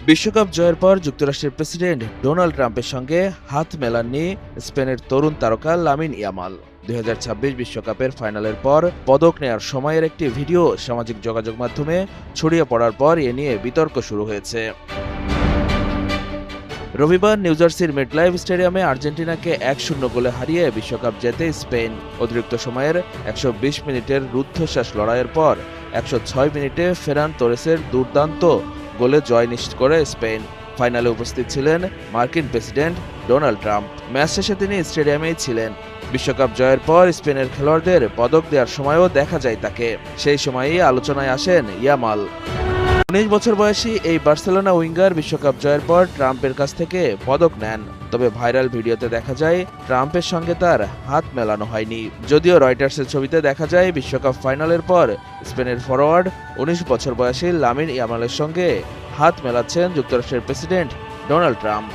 বিশ্বকাপ জয়ের পর যুক্তরাষ্ট্রের প্রেসিডেন্ট ডোনাল্ড ট্রাম্পের সঙ্গে হাত মেলাননি স্পেনের তরুণ তারকা লামিন ইয়ামাল। ২০২৬ বিশ্বকাপের ফাইনালের পর পদক নেয়ার সময়ের একটি ভিডিও সামাজিক যোগাযোগ মাধ্যমে ছড়িয়ে পড়ার পর এ নিয়ে বিতর্ক শুরু হয়েছে। রবিবার নিউজার্সির মেটলাইফ স্টেডিয়ামে আর্জেন্টিনাকে ১-০ গোলে হারিয়ে বিশ্বকাপ জেতে স্পেন। অতিরিক্ত সময়ের ১২০ মিনিটের রুদ্ধশ্বাস লড়াইয়ের পর ১০৬ মিনিটে ফেরান তোরেসের দুর্দান্ত গোলে জয় নিশ্চিত করে স্পেন। ফাইনালে উপস্থিত ছিলেন মার্কিন প্রেসিডেন্ট ডোনাল্ড ট্রাম্প। ম্যাচ শেষে তিনি স্টেডিয়ামেই ছিলেন। বিশ্বকাপ জয়ের পর স্পেনের খেলোয়াড়দের পদক দেওয়ার সময়ও দেখা যায় তাকে। সেই সময়ই আলোচনায় আসেন ইয়ামাল। ১৯ বছর বয়সী এই বার্সেলোনা উইঙ্গার বিশ্বকাপ জয়ের পর ট্রাম্পের কাছ থেকে পদক নেন। তবে ভাইরাল ভিডিওতে দেখা যায় ট্রাম্পের সঙ্গে তার হাত মেলানো হয়নি। যদিও রয়টার্সের ছবিতে দেখা যায় বিশ্বকাপ ফাইনালের পর স্পেনের ফরোয়ার্ড ১৯ বছর বয়সী লামিন ইয়ামালের সঙ্গে হাত মেলাচ্ছেন যুক্তরাষ্ট্রের প্রেসিডেন্ট ডোনাল্ড ট্রাম্প।